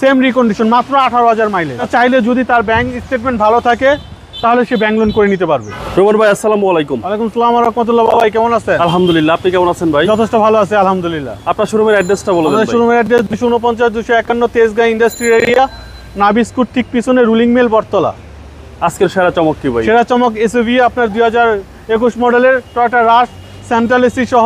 Same recondition, মাত্র 18,000 mileage. চাইলে যদি তার ব্যাংক স্টেটমেন্ট ভালো থাকে তাহলে সে ব্যাংক লোন করে নিতে পারবে। রোমান ভাই আসসালামু আলাইকুম। ওয়ালাইকুম আসসালাম ওয়া রাহমাতুল্লাহ। ভাই কেমন আছেন? আলহামদুলিল্লাহ, আপনি কেমন আছেন ভাই? যথেষ্ট ভালো আছে আলহামদুলিল্লাহ। আপনার শোরুমের অ্যাড্রেসটা বলে দেন। আমাদের শোরুমের অ্যাড্রেস 249 251 তেজগাঁ ইন্ডাস্ট্রিয়াল এরিয়া, নাবিস্কুট ঠিক পিছনে রুলিং মিল বটতলা। আজকের সেরা চমক কি ভাই? সেরা চমক এসইউভি আপনার 2021 মডেলের টয়োটা রাশ, সেন্ট্রাল এসি সহ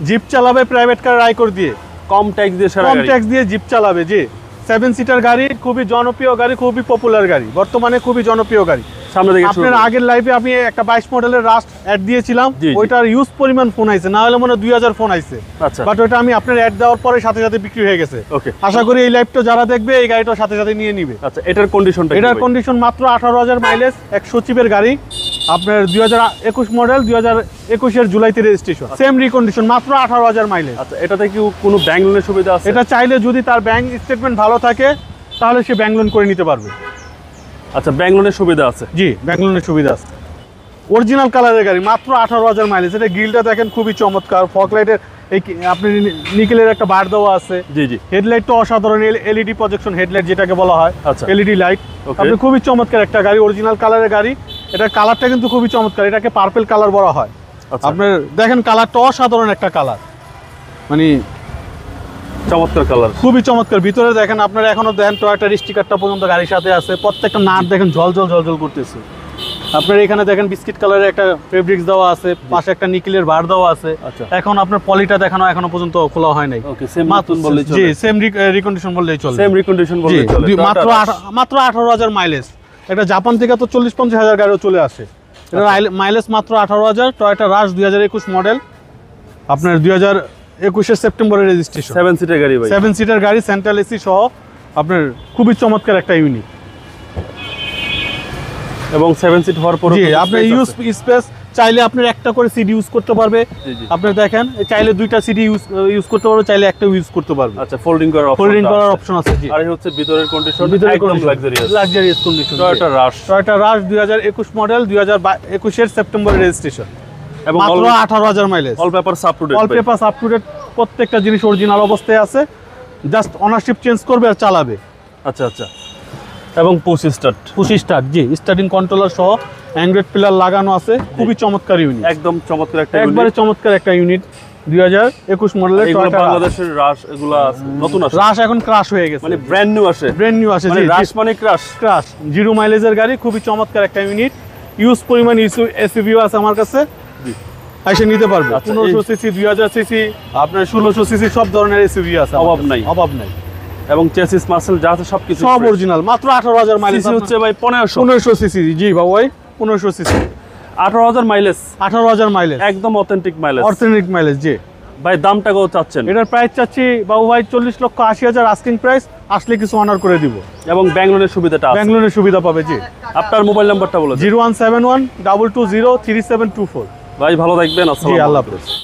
জিপ চালাবে প্রাইভেট কার রাইকোর দিয়ে। কম ট্যাক্স দিয়ে সেরা কম গাড়ি। ট্যাক্স দিয়ে জিপ চালাবে, জি। 7 সিটার গাড়ি, খুবই জনপ্রিয় গাড়ি, খুবই পপুলার গাড়ি, বর্তমানে খুবই জনপ্রিয় গাড়ি। সামনে থেকে আপনার আগের লাইভে আমি একটা 22 মডেলের রাশ অ্যাড দিয়েছিলাম, জি, জি। ওইটার ইউজ পরিমাণ ফোন আইছে, না হলে মনে হয় 2000 ফোন আইছে। আচ্ছা, বাট ওইটা আমি আপনার অ্যাড দেওয়ার পরে সাথে সাথে বিক্রি হয়ে গেছে। ওকে। আশা করি এই লাইভটা যারা দেখবে এই গাড়িটা সাথে সাথে নিয়ে নিবে। আচ্ছা, এটার কন্ডিশনটা কি? এটার কন্ডিশন মাত্র 18,000 মাইলেজ, এক সচিবের গাড়ি, আপনার 2021 মডেল, 2021 জুলাইতে রেজিস্ট্রেশন, সেম রিকন্ডিশন, মাত্র 18,000 মাইলেজ। আচ্ছা, এটাতে কি কোনো ব্যাংক লোনের সুবিধা আছে? এটা চাইলে যদি তার ব্যাংক স্টেটমেন্ট ভালো থাকে তাহলে সে ব্যাংক লোন করে নিতে পারবে। আচ্ছা, ব্যাংক লোনের সুবিধা আছে? জি, ব্যাংক লোনের সুবিধা আছে। অরিজিনাল কালারের গাড়ি, মাত্র 18,000 মাইলেজ। এটা গ্রিলটা দেখেন খুবই চমৎকার, ফগ লাইটের এই আপনি নিকেলের একটা বার দেওয়া আছে। জি জি। হেডলাইটটা অসাধারণ, এলইডি প্রজেকশন হেডলাইট যেটাকে বলা হয়, আচ্ছা, এলইডি লাইট। ওকে। আপনি খুবই চমৎকার একটা গাড়ি, অরিজিনাল কালারের গাড়ি। এটার কালারটা কিন্তু খুবই চমৎকার, এটাকে পার্পল কালার বলা হয়। আচ্ছা, আপনার দেখেন কালারটা অসাধারণ একটা কালার, মানে চমৎকার কালার, খুবই চমৎকার। ভিতরে দেখেন আপনার এখনো দেখেন টয়োটার স্টিকারটা পর্যন্ত গাড়ির সাথে আছে, প্রত্যেকটা নাট দেখেন ঝলঝল ঝলঝল করতেছে। আপনার এখানে দেখেন বিস্কিট কালারের একটা ফেব্রিক্স দেওয়া আছে, পাশে একটা নিকেলের বার দেওয়া আছে। আচ্ছা। এখন আপনার পলিটা দেখানো এখনো পর্যন্ত খোলা হয় নাই। ওকে, সেম নতুন বললেই চলে। জি, সেম রিকন্ডিশন বললেই চলে। সেম রিকন্ডিশন জি, বললেই চলে। মাত্র 18,000 মাইলেজ। এটা জাপান থেকে তো 40-50 গাড়িও চলে আসে। এটা মাইলেজ মাত্র 18,000। টয়োটা রাশ 2021 মডেল, আপনার 2021 সেপ্টেম্বরের রেজিস্ট্রেশন, 7 সিটের গাড়ি ভাই। 7 সিটার গাড়ি, সেন্ট্রাল এসি সহ, আপনার খুবই চমৎকার একটা ইউনিট। এবং 7 সিট হওয়ার পর জি, আপনি ইউজ স্পেস চাইলে আপনার একটা করে সিট ইউজ করতে পারবে। জি জি। আপনি দেখেন চাইলে দুইটা সিট ইউজ করতে পারবে, চাইলে একটা ইউজ করতে পারবে। আচ্ছা, ফোল্ডিং করার অপশন। ফোল্ডিং করার অপশন আছে। জি, আর এই হচ্ছে ভিতরের কন্ডিশন, ভিতরে একদম luxurious. Luxurious condition. Toyota Rush. Toyota Rush 2021 model, 2021 সেপ্টেম্বরের রেজিস্ট্রেশন, এবং মাত্র 18,000 mileage. All paper up to date. All papers up to date, প্রত্যেকটা জিনিস অরিজিনাল অবস্থায় আছে, জাস্ট অনারশিপ চেঞ্জ করবে আর চালাবে। আচ্ছা আচ্ছা। এবং পুশ স্টার্ট। পুশ স্টার্ট, জি, স্টার্টিং কন্ট্রোলার সহ অ্যান্ড্রয়েড পিলার লাগানো আছে, খুবই চমৎকার ইউনিট, একদম চমৎকার একটা একবারে চমৎকার একটা ইউনিট। 2021 মডেলের এগুলো টয়োটা রাশ। বাংলাদেশের রাশ, এগুলা নতুন আসে, রাশ এখন ক্রাশ হয়ে গেছে, মানে ব্র্যান্ড নিউ আসে। ব্র্যান্ড নিউ আসে। মানে জি, রাশ মানে ক্রাশ। ক্রাশ, 0 মাইলেজের গাড়ি, খুবই চমৎকার একটা ইউনিট। ইউজ পরিমাণ এসইউভি আছে আমার কাছে, জি। এসে নিতে পারবে। আচ্ছা, 1500 সিসি, 2000 সিসি, আপনার 1600 সিসি, সব ধরনের এসইউভি আছে, অভাব নাই। অভাব নাই। এবং চেসিস মাসেল যা আছে সবকিছু সব অরিজিনাল, মাত্র 18,000 মাইলেজ। সিসি হচ্ছে ভাই 1500। 1500 সিসি, জি বাবু ভাই, 1500 সিসি, 18,000 মাইলেজ, 18,000 মাইলেজ, একদম অথেন্টিক মাইলেজ। Authentic mileage. জি ভাই, দামটা কত চাচ্ছেন? এটার প্রাইস চাচ্ছি বাবু ভাই 40,80,000 আস্কিং প্রাইস, আসলে কিছু অনার করে দিব। এবং ব্যাংক লোনের সুবিধাটা আছে। ব্যাংক লোনের সুবিধা পাবে। জি, আপনার মোবাইল নাম্বারটা বলে দিন। 0171 220 3724। ভাই ভালো থাকবেন, জি, আসসালামু আল্লাহ আলাইকুম। হাফেজ।